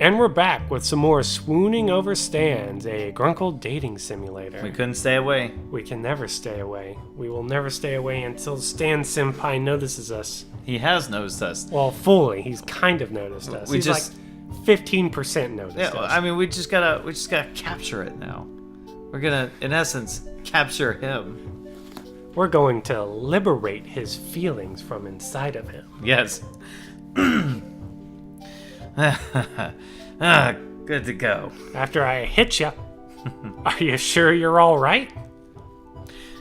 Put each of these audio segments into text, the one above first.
And we're back with some more Swooning Over Stands, a Grunkle dating simulator. We couldn't stay away. We can never stay away. We will never stay away until Stan Senpai notices us. He has noticed us. Well, fully. He's kind of noticed us. He's like 15% noticed us. I mean, we just gotta capture it now. We're gonna, in essence, capture him. We're going to liberate his feelings from inside of him. Yes. Good to go. After I hit you, are you sure you're all right?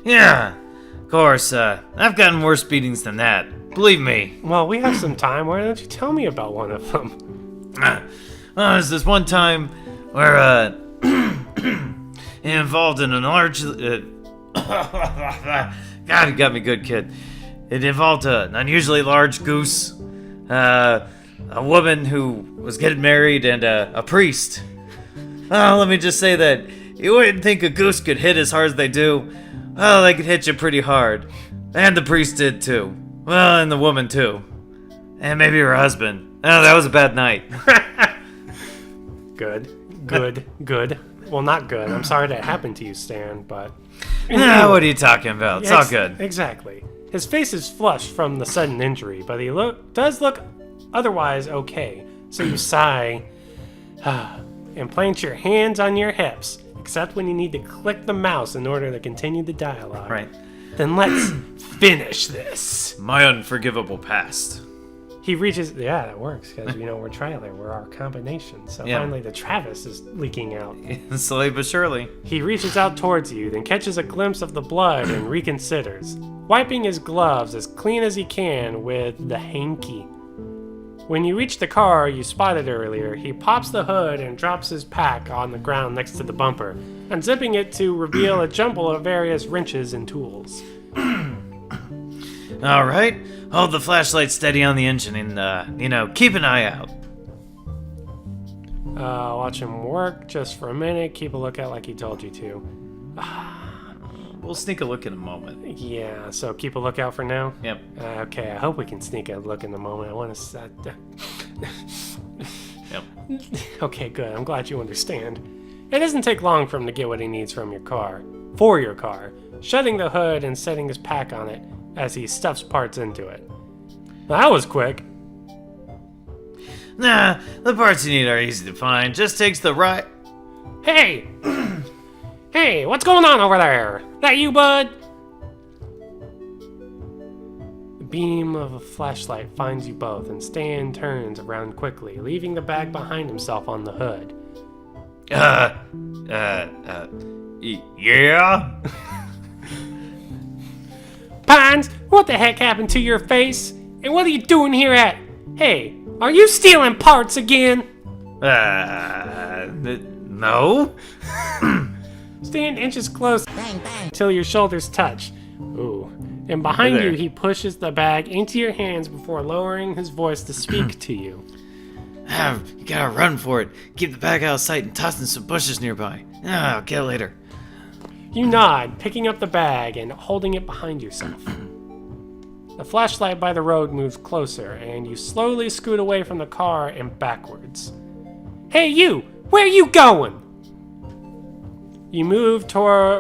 Yeah, of course. I've gotten worse beatings than that. Believe me. Well, we have some time. Why don't you tell me about one of them? There's this one time where it involved in an large. God, you got me good, kid. It involved an unusually large goose. A woman who was getting married, and a priest. Let me just say that you wouldn't think a goose could hit as hard as they do. Well, they could hit you pretty hard. And the priest did too. Well, and the woman too. And maybe her husband. Oh, that was a bad night. Good. Well, not good. I'm sorry that happened to you, Stan, but... What are you talking about? It's all good. Exactly. His face is flushed from the sudden injury, but he does look otherwise okay. So you sigh and plant your hands on your hips, except when you need to click the mouse in order to continue the dialogue. Right. Then let's finish this. My unforgivable past. He reaches... Yeah, that works, because, we're trailer. We're our combination. So finally the Travis is leaking out. Slowly but surely. He reaches out towards you, then catches a glimpse of the blood and reconsiders, wiping his gloves as clean as he can with the hanky. When you reach the car you spotted earlier, he pops the hood and drops his pack on the ground next to the bumper, unzipping it to reveal a jumble of various wrenches and tools. All right, hold the flashlight steady on the engine and, keep an eye out. Watch him work just for a minute, keep a lookout like he told you to. We'll sneak a look in a moment. Yeah, so keep a lookout for now? Yep. Okay, I hope we can sneak a look in a moment. I want to... Yep. Okay, good. I'm glad you understand. It doesn't take long for him to get what he needs from your car. For your car. Shutting the hood and setting his pack on it as he stuffs parts into it. Well, that was quick. Nah, the parts you need are easy to find. Just takes the right... Hey! Hey, what's going on over there? That you, bud? The beam of a flashlight finds you both, and Stan turns around quickly, leaving the bag behind himself on the hood. Yeah? Pines, what the heck happened to your face? And what are you doing here at? Hey, are you stealing parts again? No? Stand inches close until your shoulders touch. Ooh. And behind you, he pushes the bag into your hands before lowering his voice to speak to you. You gotta run for it. Keep the bag out of sight and toss in some bushes nearby. I'll get it later. You nod, picking up the bag and holding it behind yourself. The flashlight by the road moves closer, and you slowly scoot away from the car and backwards. Hey, you! Where are you going? You move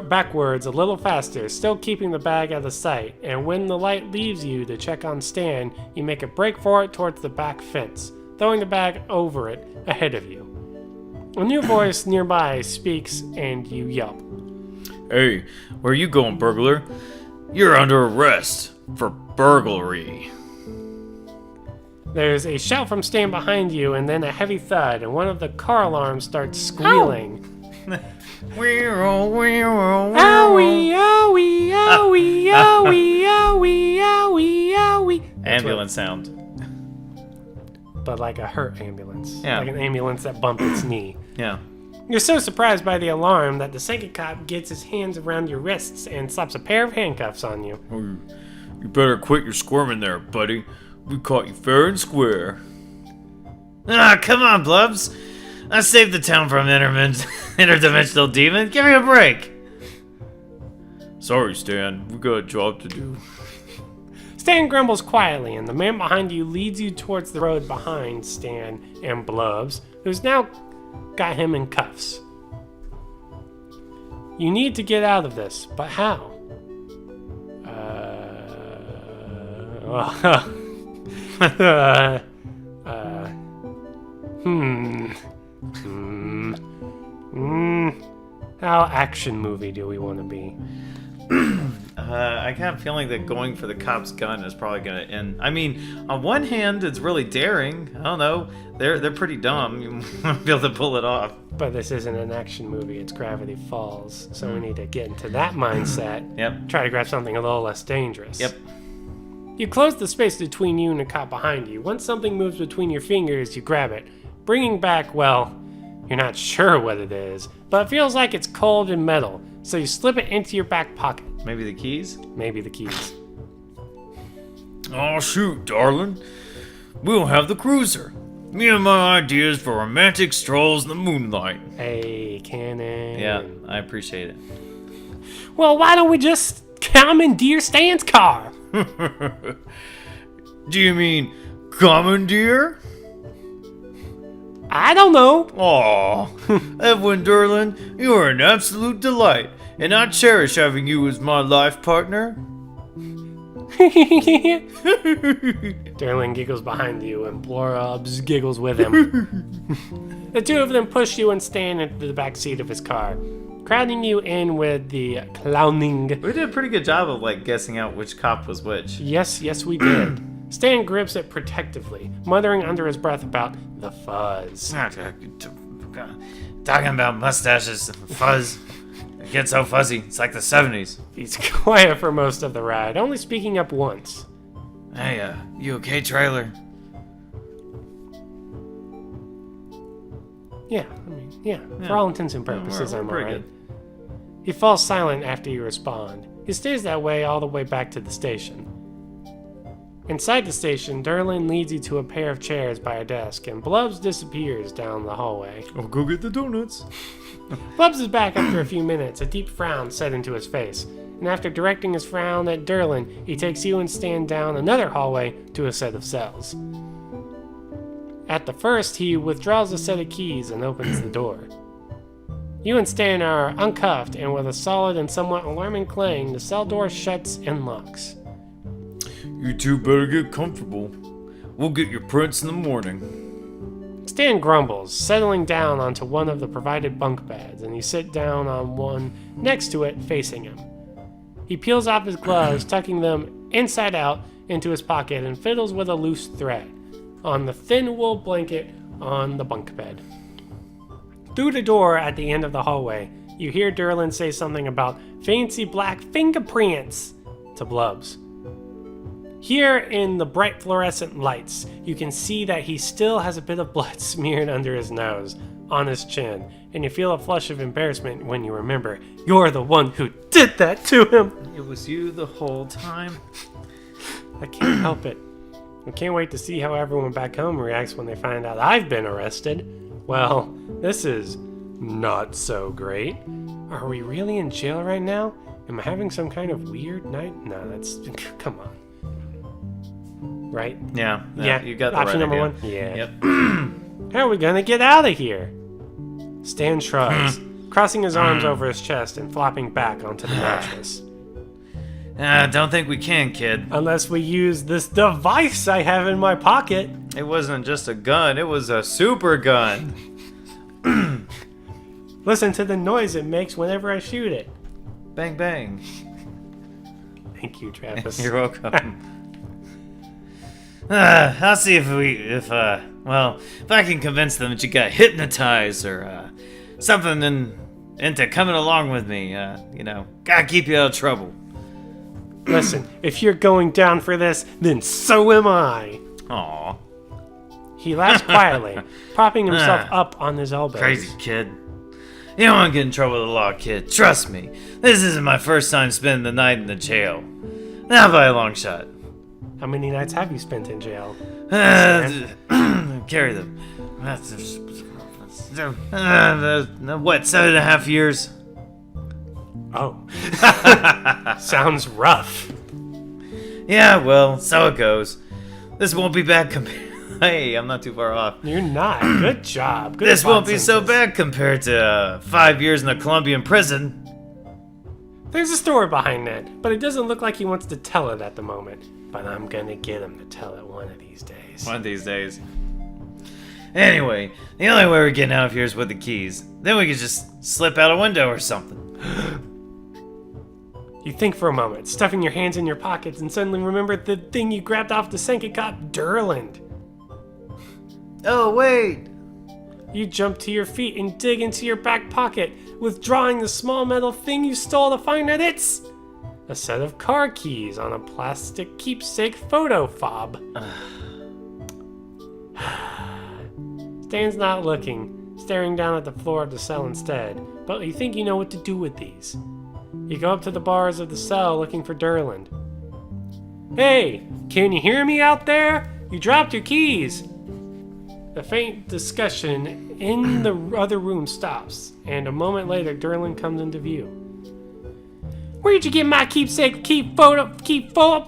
backwards a little faster, still keeping the bag out of sight, and when the light leaves you to check on Stan, you make a break for it towards the back fence, throwing the bag over it ahead of you. A new voice nearby speaks, and you yelp. Hey, where you going, burglar? You're under arrest for burglary. There's a shout from Stan behind you, and then a heavy thud, and one of the car alarms starts squealing. Owie, owie, owie, owie, owie, owie, owie. Ambulance sound. But like a hurt ambulance. Yeah. Like an ambulance that bumped its knee. Yeah. You're so surprised by the alarm that the second cop gets his hands around your wrists and slaps a pair of handcuffs on you. You better quit your squirming there, buddy. We caught you fair and square. Come on, Blubs. I saved the town from interdimensional demon. Give me a break. Sorry, Stan. We got a job to do. Stan grumbles quietly, and the man behind you leads you towards the road behind Stan and Blubs, who's now got him in cuffs. You need to get out of this, but how? How action movie do we want to be? I got a feeling that going for the cop's gun is probably gonna end. I mean, on one hand, it's really daring. I don't know. They're pretty dumb. You won't be able to pull it off. But this isn't an action movie, it's Gravity Falls. So we need to get into that mindset. Yep. Try to grab something a little less dangerous. Yep. You close the space between you and the cop behind you. Once something moves between your fingers, you grab it. Bringing back, well, you're not sure what it is, but it feels like it's cold and metal. So you slip it into your back pocket. Maybe the keys? Maybe the keys. Oh, shoot, darling. We'll have the cruiser. Me and my ideas for romantic strolls in the moonlight. Hey, Cannon. Yeah, I appreciate it. Well, why don't we just commandeer Stan's car? Do you mean commandeer? I don't know. Aw, Edwin Derlin, you are an absolute delight, and I cherish having you as my life partner. Derlin giggles behind you, and Blorobs giggles with him. The two of them push you and Stan into the back seat of his car, crowding you in with the clowning. We did a pretty good job of guessing out which cop was which. Yes, we did. Stan grips it protectively, muttering under his breath about the fuzz. Talking about mustaches and fuzz. It gets so fuzzy. It's like the 70s. He's quiet for most of the ride, only speaking up once. Hey, you okay, trailer? Yeah, for all intents and purposes, we're I'm pretty alright. He falls silent after you respond. He stays that way all the way back to the station. Inside the station, Derlin leads you to a pair of chairs by a desk, and Blubs disappears down the hallway. I'll go get the donuts. Blubs is back after a few minutes, a deep frown set into his face, and after directing his frown at Derlin, he takes you and Stan down another hallway to a set of cells. At the first, he withdraws a set of keys and opens the door. You and Stan are uncuffed, and with a solid and somewhat alarming clang, the cell door shuts and locks. You two better get comfortable. We'll get your prints in the morning. Stan grumbles, settling down onto one of the provided bunk beds, and you sit down on one next to it, facing him. He peels off his gloves, tucking them inside out into his pocket, and fiddles with a loose thread on the thin wool blanket on the bunk bed. Through the door at the end of the hallway, you hear Derlin say something about fancy black fingerprints to Blubs. Here in the bright fluorescent lights, you can see that he still has a bit of blood smeared under his nose, on his chin, and you feel a flush of embarrassment when you remember you're the one who did that to him. It was you the whole time. I can't help it. I can't wait to see how everyone back home reacts when they find out I've been arrested. Well, this is not so great. Are we really in jail right now? Am I having some kind of weird night? No, that's... come on. Right? Yeah, you got the option right number idea. one? Yeah. Yep. How are we gonna get out of here? Stan shrugs, crossing his arms over his chest and flopping back onto the mattress. Don't think we can, kid. Unless we use this device I have in my pocket. It wasn't just a gun, it was a super gun. Listen to the noise it makes whenever I shoot it. Bang, bang. Thank you, Travis. You're welcome. I'll see if I can convince them that you got hypnotized or something into coming along with me. Gotta keep you out of trouble. Listen, if you're going down for this, then so am I. Aw. He laughs quietly, propping himself up on his elbows. Crazy kid. You don't want to get in trouble with the law, kid. Trust me. This isn't my first time spending the night in the jail. Not by a long shot. How many nights have you spent in jail? Carry them. What, 7.5 years? Oh. Sounds rough. Yeah, well, so it goes. This won't be bad Hey, I'm not too far off. You're not. Good job. Good This won't be so senses. bad compared to 5 years in a Colombian prison. There's a story behind that, but it doesn't look like he wants to tell it at the moment. But I'm gonna get him to tell it one of these days. One of these days. Anyway, the only way we're getting out of here is with the keys. Then we could just slip out a window or something. You think for a moment, stuffing your hands in your pockets, and suddenly remember the thing you grabbed off the sink. It got Durland. Oh, wait. You jump to your feet and dig into your back pocket, withdrawing the small metal thing you stole to find that it's a set of car keys on a plastic keepsake photo fob. Stan's not looking, staring down at the floor of the cell instead, but you think you know what to do with these. You go up to the bars of the cell looking for Durland. Hey, can you hear me out there? You dropped your keys. The faint discussion in the other room stops, and a moment later, Durland comes into view. Where'd you get my keepsake photo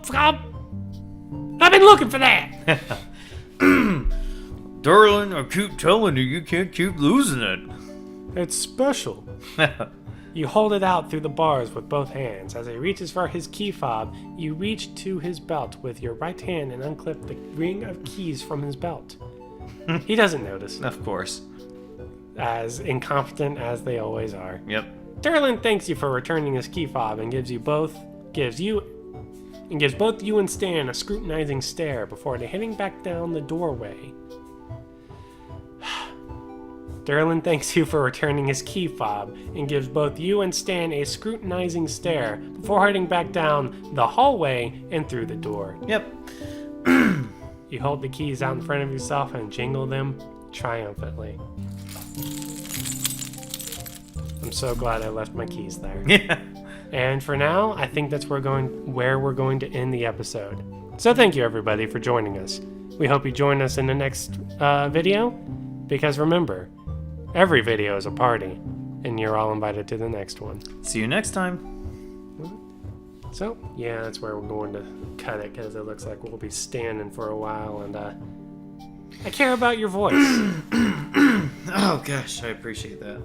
fob? I've been looking for that. Darling, I keep telling you, you can't keep losing it. It's special. You hold it out through the bars with both hands. As he reaches for his key fob, you reach to his belt with your right hand and unclip the ring of keys from his belt. He doesn't notice, Of course. as incompetent as they always are. Yep. Durland thanks you for returning his key fob and gives both you and Stan a scrutinizing stare before heading back down the doorway. Durland thanks you for returning his key fob and gives both you and Stan a scrutinizing stare before heading back down the hallway and through the door. Yep. You hold the keys out in front of yourself and jingle them triumphantly. I'm so glad I left my keys there. Yeah. And for now, I think that's where we're going to end the episode. So thank you everybody for joining us. We hope you join us in the next video, because remember, every video is a party, and you're all invited to the next one. See you next time. So, yeah, that's where we're going to cut it, because it looks like we'll be standing for a while, and I care about your voice. Oh gosh, I appreciate that.